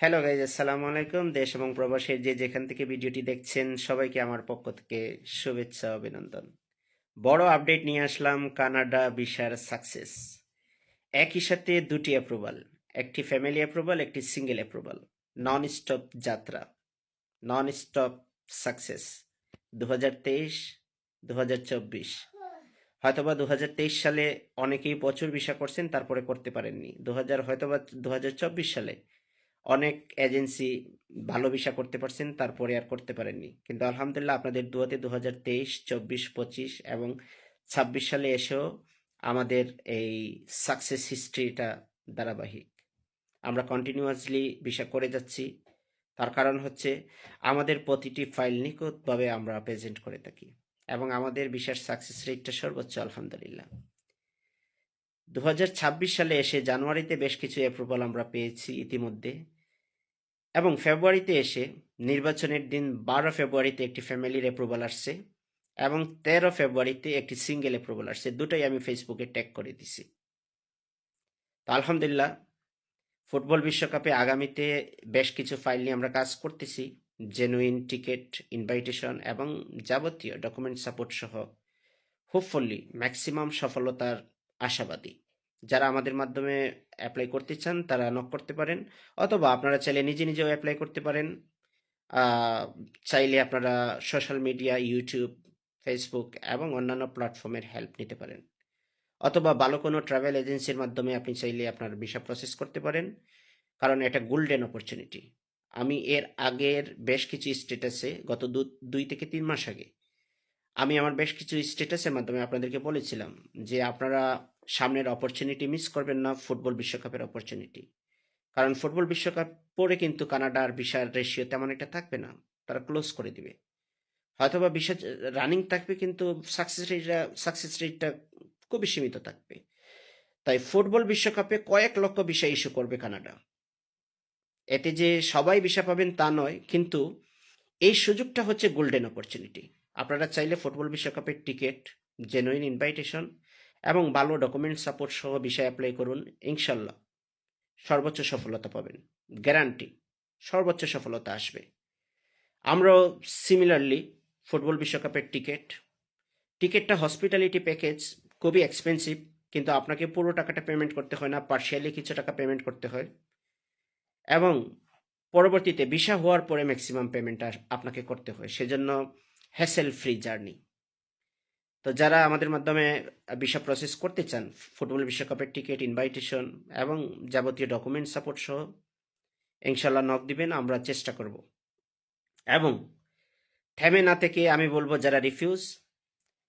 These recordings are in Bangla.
হ্যালো গাইজ, আসসালামু আলাইকুম। দেশ এবং প্রবাসের যে যেখান থেকে ভিডিওটি দেখছেন সবাইকে আমার পক্ষ থেকে শুভেচ্ছা অভিনন্দন। বড় আপডেট নিয়ে আসলাম কানাডা ভিসার সাকসেস। একই সাথে দুটি অ্যাপ্রুভাল, একটি ফ্যামিলি অ্যাপ্রুভাল, একটি সিঙ্গেল অ্যাপ্রুভাল। নন স্টপ যাত্রা, নন স্টপ সাকসেস। 2023, 2024, হয়তোবা 2023 সালে অনেকেই প্রচুর ভিসা করছেন, তারপরে করতে পারেননি। হয়তোবা 2024 সালে অনেক এজেন্সি ভালো ভিসা করতে পারছেন, তারপরে আর করতে পারেননি। কিন্তু আলহামদুলিল্লাহ আপনাদের দুয়াতে 2023, 24, 25 এবং 26 সালে এসেও আমাদের এই সাকসেস হিস্ট্রিটা ধারাবাহিক। আমরা কন্টিনিউয়াসলি ভিসা করে যাচ্ছি। তার কারণ হচ্ছে আমাদের প্রতিটি ফাইল নিখুঁতভাবে আমরা প্রেজেন্ট করে থাকি এবং আমাদের ভিসার সাকসেস রেটটা সর্বোচ্চ আলহামদুলিল্লাহ। 2026 সালে এসে জানুয়ারিতে বেশ কিছু অ্যাপ্রুভাল আমরা পেয়েছি ইতিমধ্যে, এবং ফেব্রুয়ারিতে এসে নির্বাচনের দিন 12 ফেব্রুয়ারিতে একটি ফ্যামিলির অ্যাপ্রুভাল আসছে এবং 13 ফেব্রুয়ারিতে একটি সিঙ্গেল অ্যাপ্রুভাল আসছে। দুটোই আমি ফেসবুকে ট্যাগ করে দিছি। তো আলহামদুলিল্লাহ ফুটবল বিশ্বকাপে আগামীতে বেশ কিছু ফাইল নিয়ে আমরা কাজ করতেছি। জেনুইন টিকিট, ইনভাইটেশন এবং যাবতীয় ডকুমেন্ট সাপোর্ট সহ হোপফুলি ম্যাক্সিমাম সফলতার আশাবাদী। যারা আমাদের মাধ্যমে অ্যাপ্লাই করতে চান তারা নক করতে পারেন, অথবা আপনারা চাইলে নিজে নিজেও অ্যাপ্লাই করতে পারেন। চাইলে আপনারা সোশ্যাল মিডিয়া, ইউটিউব, ফেসবুক এবং অন্যান্য প্ল্যাটফর্মের হেল্প নিতে পারেন, অথবা ভালো কোনো ট্রাভেল এজেন্সির মাধ্যমে আপনি চাইলে আপনার ভিসা প্রসেস করতে পারেন, কারণ এটা গোল্ডেন অপরচুনিটি। আমি এর আগের বেশ কিছু স্ট্যাটাসে গত 2 থেকে 3 মাস আগে আমি আমার বেশ কিছু স্ট্যাটাসের মাধ্যমে আপনাদেরকে বলেছিলাম যে আপনারা সামনের অপরচুনিটি মিস করবেন না, ফুটবল বিশ্বকাপের অপরচুনিটি। কারণ ফুটবল বিশ্বকাপ পরে কিন্তু কানাডার ভিসার রেশিও তেমন একটা থাকবে না, তারা ক্লোজ করে দিবে। হয়তোবা ভিসা রানিং থাকবে, কিন্তু সাকসেস রেটটা খুবই সীমিত থাকবে। তাই ফুটবল বিশ্বকাপে কয়েক লক্ষ ভিসা ইস্যু করবে কানাডা। এতে যে সবাই ভিসা পাবেন তা নয়, কিন্তু এই সুযোগটা হচ্ছে গোল্ডেন অপরচুনিটি। আপনারা চাইলে ফুটবল বিশ্বকাপের টিকিট, জেনুইন ইনভাইটেশন এবং ভালো ডকুমেন্ট সাপোর্ট সহ ভিসা অ্যাপ্লাই করুন। ইনশাল্লাহ সর্বোচ্চ সফলতা পাবেন, গ্যারান্টি সর্বোচ্চ সফলতা আসবে। আমরাও সিমিলারলি ফুটবল বিশ্বকাপের টিকিটটা হসপিটালিটি প্যাকেজ, খুবই এক্সপেন্সিভ, কিন্তু আপনাকে পুরো টাকাটা পেমেন্ট করতে হয় না, পার্শিয়ালি কিছু টাকা পেমেন্ট করতে হয়, এবং পরবর্তীতে ভিসা হওয়ার পরে ম্যাক্সিমাম পেমেন্টটা আপনাকে করতে হয়। সেজন্য হ্যাসেল ফ্রি জার্নি। তো যারা আমাদের মাধ্যমে ভিসা প্রসেস করতে চান, ফুটবল বিশ্বকাপের টিকিট, ইনভাইটেশন এবং যাবতীয় ডকুমেন্ট সাপোর্ট সহ, ইনশাল্লাহ নক দিবেন, আমরা চেষ্টা করব। এবং থেমে না থেকে আমি বলবো, যারা রিফিউজ,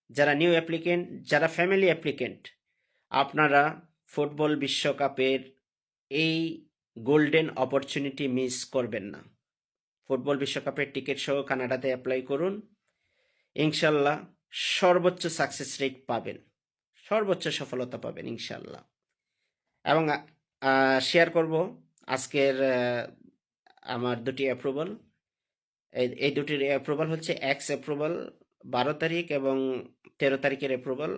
যারা নিউ অ্যাপ্লিকেন্ট, যারা ফ্যামিলি অ্যাপ্লিকেন্ট, আপনারা ফুটবল বিশ্বকাপের এই গোল্ডেন অপরচুনিটি মিস করবেন না। ফুটবল বিশ্বকাপের টিকিট সহ কানাডাতে অ্যাপ্লাই করুন, ইনশাল্লাহ সর্বোচ্চ সাকসেস রেট পাবেন, সর্বোচ্চ সফলতা পাবেন ইনশাল্লাহ। এবং শেয়ার করব আজকের আমার দুটি অ্যাপ্রুভাল। এই দুটির অ্যাপ্রুভাল হচ্ছে এক্স অ্যাপ্রুভাল 12 তারিখ এবং 13 তারিখের অ্যাপ্রুভাল।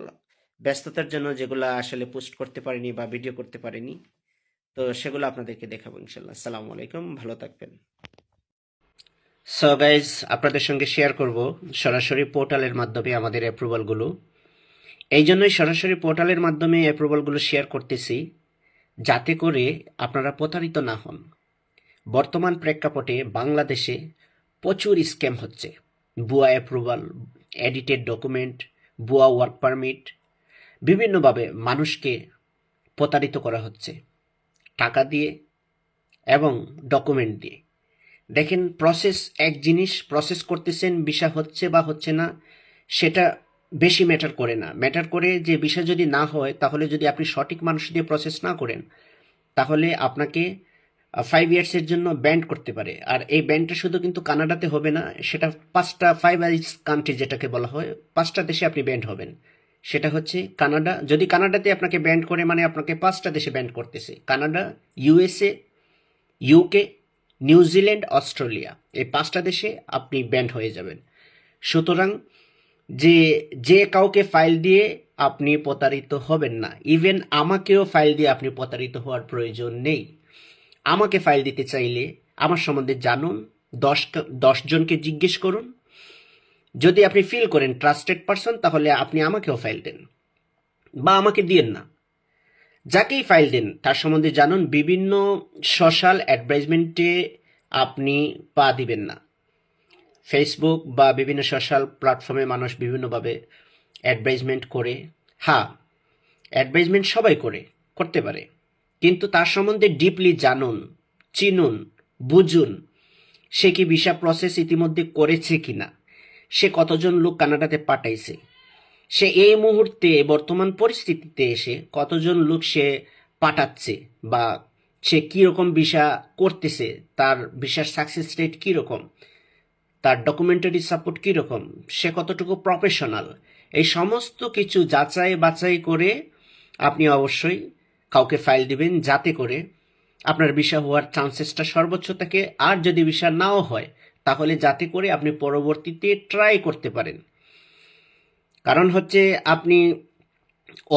ব্যস্ততার জন্য যেগুলো আসলে পোস্ট করতে পারিনি বা ভিডিও করতে পারিনি, তো সেগুলো আপনাদেরকে দেখাবো ইনশাল্লাহ। আসসালামু আলাইকুম, ভালো থাকবেন। সো গাইজ, আপনাদের সঙ্গে শেয়ার করব সরাসরি পোর্টালের মাধ্যমে আমাদের অ্যাপ্রুভালগুলো। এই জন্যই সরাসরি পোর্টালের মাধ্যমে অ্যাপ্রুভালগুলো শেয়ার করতেছি, যাতে করে আপনারা প্রতারিত না হন। বর্তমান প্রেক্ষাপটে বাংলাদেশে প্রচুর স্ক্যাম হচ্ছে। ভুয়া অ্যাপ্রুভাল, এডিটেড ডকুমেন্ট, ভুয়া ওয়ার্ক পারমিট, বিভিন্নভাবে মানুষকে প্রতারিত করা হচ্ছে টাকা দিয়ে এবং ডকুমেন্ট দিয়ে। দেখেন, প্রসেস এক জিনিস, প্রসেস করতেছেন, ভিসা হচ্ছে বা হচ্ছে না সেটা বেশি ম্যাটার করে না। ম্যাটার করে যে ভিসা যদি না হয়, তাহলে যদি আপনি সঠিক মানুষ দিয়ে প্রসেস না করেন, তাহলে আপনাকে 5 ইয়ার্সের জন্য ব্যান্ড করতে পারে। আর এই ব্যান্ডটা শুধু কিন্তু কানাডাতে হবে না, সেটা 5টা 5 আইস কান্ট্রি যেটাকে বলা হয়, 5টা দেশে আপনি ব্যান্ড হবেন। সেটা হচ্ছে কানাডা। যদি কানাডাতে আপনাকে ব্যান্ড করে, মানে আপনাকে 5টা দেশে ব্যান্ড করতেছে, Canada, USA, UK, New Zealand, Australia, এই 5টা দেশে আপনি ব্যান্ড হয়ে যাবেন। সুতরাং যে কাউকে ফাইল দিয়ে আপনি প্রতারিত হবেন না। ইভেন আমাকেও ফাইল দিয়ে আপনি প্রতারিত হওয়ার প্রয়োজন নেই। আমাকে ফাইল দিতে চাইলে আমার সম্বন্ধে জানুন, 10 জনকে জিজ্ঞেস করুন। যদি আপনি ফিল করেন ট্রাস্টেড পারসন, তাহলে আপনি আমাকেও ফাইল দেন, বা আমাকে দিয়েন না, যাকেই ফাইল দেন তার সম্বন্ধে জানুন। বিভিন্ন সোশ্যাল অ্যাডভার্টাইজমেন্টে আপনি পা দিবেন না। ফেসবুক বা বিভিন্ন সোশ্যাল প্ল্যাটফর্মে মানুষ বিভিন্নভাবে অ্যাডভার্টাইজমেন্ট করে। হ্যাঁ, অ্যাডভার্টাইজমেন্ট সবাই করতে পারে, কিন্তু তার সম্বন্ধে ডিপলি জানুন, চিনুন, বুঝুন। সে কি ভিসা প্রসেস ইতিমধ্যে করেছে কিনা, সে কতজন লোক কানাডাতে পাঠাইছে, সে এই মুহূর্তে বর্তমান পরিস্থিতিতে এসে কতজন লোক সে পাঠাচ্ছে, বা সে কীরকম ভিসা করতেছে, তার ভিসার সাকসেস রেট কীরকম, তার ডকুমেন্টারি সাপোর্ট কীরকম, সে কতটুকু প্রফেশনাল। এই সমস্ত কিছু যাচাই বাছাই করে আপনি অবশ্যই কাউকে ফাইল দিবেন, যাতে করে আপনার ভিসা হওয়ার চান্সেসটা সর্বোচ্চ থাকে। আর যদি ভিসা নাও হয়, তাহলে যাতে করে আপনি পরবর্তীতে ট্রাই করতে পারেন। কারণ হচ্ছে, আপনি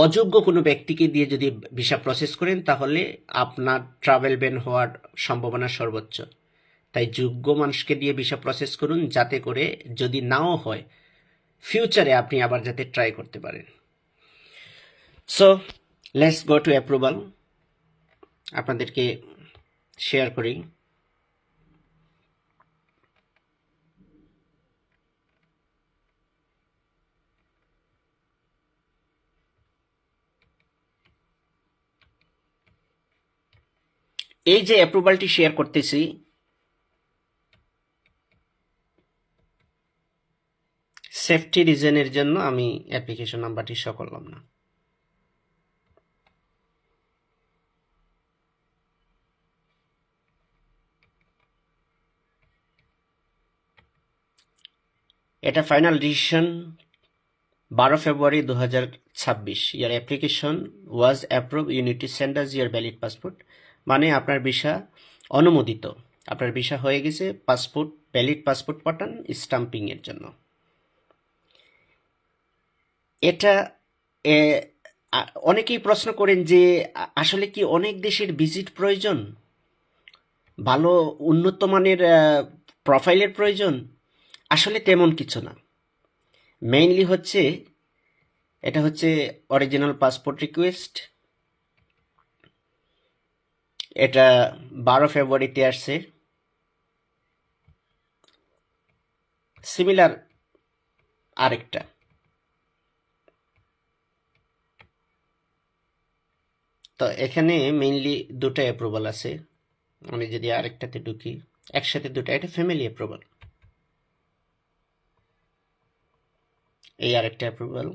অযোগ্য কোনো ব্যক্তিকে দিয়ে যদি ভিসা প্রসেস করেন, তাহলে আপনার ট্রাভেল ব্যান হওয়ার সম্ভাবনা সর্বোচ্চ। তাই যোগ্য মানুষকে দিয়ে ভিসা প্রসেস করুন, যাতে করে যদি নাও হয়, ফিউচারে আপনি আবার যাতে ট্রাই করতে পারেন। So let's go to approval. আপনাদেরকে শেয়ার করি। এই যে অ্যাপ্রুভালটি শেয়ার করতেছি, সেফটি রিজনের জন্য আমি অ্যাপ্লিকেশন নাম্বারটি শো করলাম না। এটা final decision 12 February 2026। Your application was approve, you need to send us your valid passport. মানে আপনার ভিসা অনুমোদিত, আপনার ভিসা হয়ে গেছে, পাসপোর্ট, ভ্যালিড পাসপোর্ট পাঠান স্টাম্পিংয়ের জন্য। এটা অনেকেই প্রশ্ন করেন যে আসলে কি অনেক দেশের ভিজিট প্রয়োজন, ভালো উন্নত মানের প্রোফাইলের প্রয়োজন? আসলে তেমন কিছু না। মেইনলি হচ্ছে, এটা হচ্ছে অরিজিনাল পাসপোর্ট রিকোয়েস্ট। এটা 12 ফেব্রুয়ারিতে আসছে। সিমিলার আরেকটা, তো এখানে মেইনলি দুটো অ্যাপ্রুভাল আছে। আমি যদি আরেকটাতে ঢুকি, একসাথে দুটো, এটা ফ্যামিলি অ্যাপ্রুভাল। এই আরেকটা অ্যাপ্রুভাল।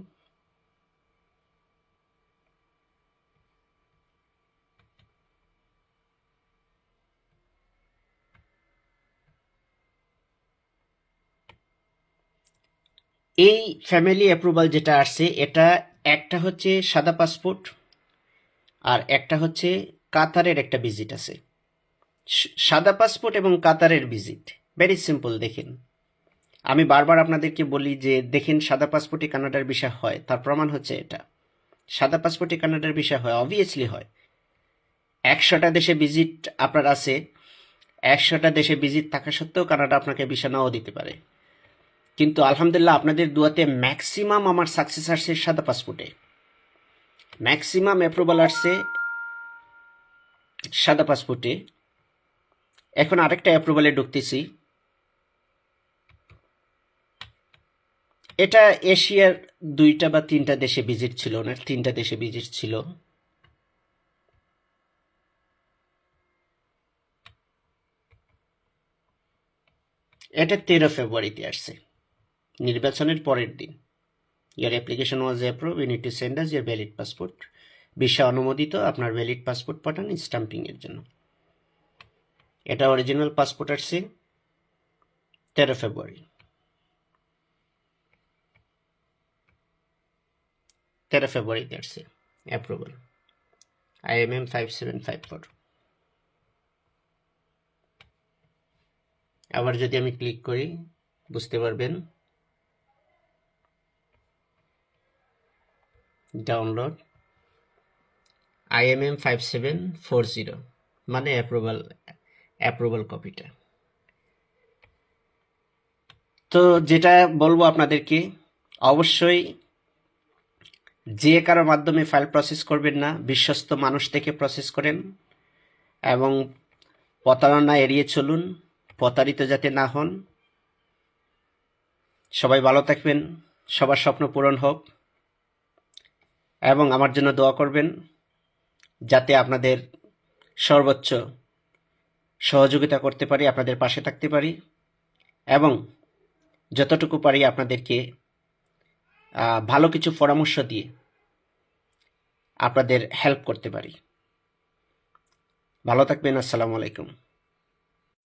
এই ফ্যামিলি অ্যাপ্রুভাল যেটা আসছে, এটা একটা হচ্ছে সাদা পাসপোর্ট, আর একটা হচ্ছে কাতারের একটা ভিজিট আছে। সাদা পাসপোর্ট এবং কাতারের ভিজিট ভেরি সিম্পল। দেখেন, আমি বারবার আপনাদেরকে বলি যে দেখেন, সাদা পাসপোর্টে কানাডার ভিসা হয়, তার প্রমাণ হচ্ছে এটা। সাদা পাসপোর্টে কানাডার ভিসা হয়, অবভিয়াসলি হয়। 100টা দেশে ভিজিট আপনার আছে, 100টা দেশে ভিজিট থাকা সত্ত্বেও কানাডা আপনাকে ভিসা নাও দিতে পারে। কিন্তু আলহামদুলিল্লাহ, আপনাদের দুয়াতে ম্যাক্সিমাম আমার সাকসেস আসছে সাদা পাসপোর্টে, ম্যাক্সিমাম অ্যাপ্রুভাল আসছে সাদা পাসপোর্টে। এখন আরেকটা অ্যাপ্রুভালে ঢুকতেছি। এটা এশিয়ার 2টা বা 3টা দেশে ভিজিট ছিল, ওনার 3টা দেশে ভিজিট ছিল। এটা 13 ফেব্রুয়ারিতে আসছে, নির্বাচনের পরের দিন। Your application was approve, you need to send us your valid passport. Visa অনুমোদিত, আপনার ভ্যালিড পাসপোর্ট পাঠান স্টাম্পিংয়ের জন্য। এটা অরিজিনাল পাসপোর্ট আসছে 13 ফেব্রুয়ারি। 13 ফেব্রুয়ারিতে আসছে অ্যাপ্রুভাল, IMM 5754। আবার যদি আমি ক্লিক করি, বুঝতে পারবেন, ডাউনলোড IMM 5740, মানে অ্যাপ্রুভাল অ্যাপ্রুভাল কপিটা। তো যেটা বলবো আপনাদেরকে, অবশ্যই যে কারো মাধ্যমে ফাইল প্রসেস করবেন না, বিশ্বস্ত মানুষ থেকে প্রসেস করেন এবং প্রতারণা এড়িয়ে চলুন, প্রতারিত যাতে না হন। সবাই ভালো থাকবেন, সবার স্বপ্ন পূরণ হোক এবং আমার জন্য দোয়া করবেন যাতে আপনাদের সর্বোচ্চ সহযোগিতা করতে পারি, আপনাদের পাশে থাকতে পারি এবং যতটুকু পারি আপনাদেরকে ভালো কিছু পরামর্শ দিয়ে আপনাদের হেল্প করতে পারি। ভালো থাকবেন। আসসালামু আলাইকুম।